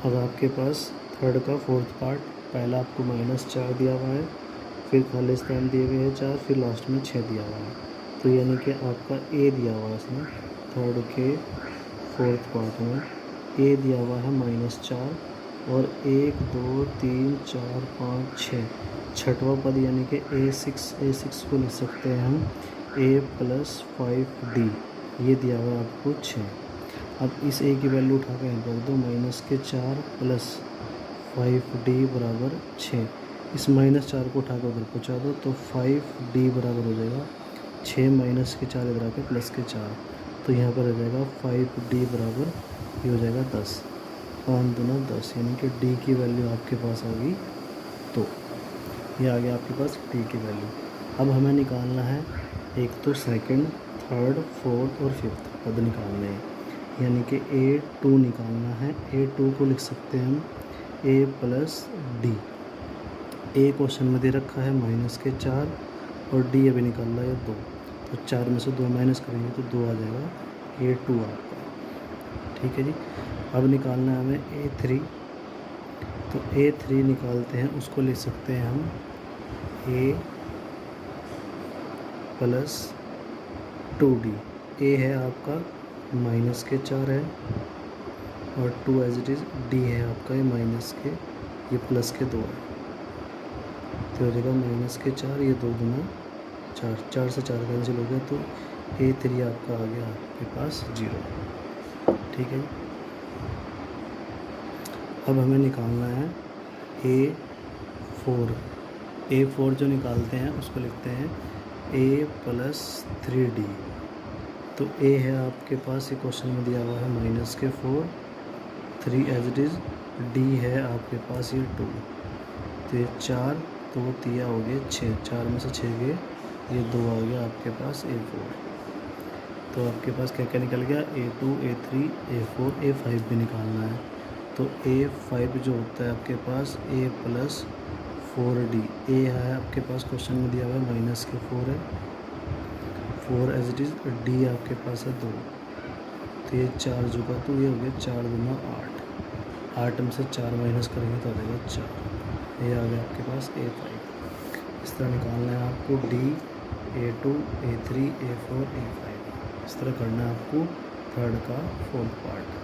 अब आपके पास थर्ड का फोर्थ पार्ट, पहला आपको -4 दिया हुआ है, फिर खाली स्थान दिए हुए हैं 4, फिर लास्ट में 6 दिया हुआ है। तो यानी कि आपका ए दिया हुआ है इसमें, थर्ड के फोर्थ पार्ट में ए दिया हुआ है -4 और 1 2 3 4 5 6, छठवां पद यानी कि ए6 को लिख सकते हैं हम a + 5d, ये दिया हुआ है आपको 6। अब इस a की वैल्यू उठा के यहाँ रख दो, -4 + 5d बराबर 6। इस -4 को उठा कर उधर पहुँचा दो तो 5d बराबर हो जाएगा 6 - 4 इधर आके +4, तो यहाँ पर हो जाएगा 5d बराबर ये हो जाएगा 10, 5 दूना 10, यानी कि d की वैल्यू आपके पास आ गई। तो ये आ गया आपके पास d की वैल्यू। अब हमें निकालना है एक तो सेकंड, थर्ड, फोर्थ और फिफ्थ पद निकालने हैं, यानी कि a2 निकालना है। a2 को लिख सकते हैं हम a + d। a क्वेश्चन में दे रखा है -4 और d अभी निकाल रहा है 2, तो 4 में से 2 माइनस करेंगे तो 2 आ जाएगा, a2 आपका। ठीक है जी। अब निकालना है हमें a3, तो a3 निकालते हैं, उसको लिख सकते हैं हम a + 2d। a है आपका -4 है और 2 एज इट इज़, d है आपका ये +2 है, तो हो जाएगा -4, ये 2 दूना 4, 4 से 4 कैंसिल हो गया, तो a3 आपका आ गया आपके पास 0। ठीक है। अब हमें निकालना है a4। a4 जो निकालते हैं उसको लिखते हैं a + 3d। तो a है आपके पास, ये क्वेश्चन में दिया हुआ है -4, 3 एज इट इज़, d है आपके पास ये 2, तो ये 4, 2 3 हो गए 6, 4 में से 6 गए, ये 2 आ गया आपके पास a4। तो आपके पास क्या क्या निकल गया, a2, a3, a4, a5 भी निकालना है। तो a5 जो होता है आपके पास a + 4d। a है आपके पास क्वेश्चन में दिया हुआ है -4 है, 4 एज इट इज़, d आपके पास है 2, तो ये 4 जो का, तो ये हो गया 4 दूना 8, 8 में से 4 माइनस करेंगे तो आ जाएगा 4, ये आ गया आपके पास a5। इस तरह निकालना है आपको d, a2, a3, a4, a5, इस तरह करना है आपको थर्ड का फोर्थ पार्ट।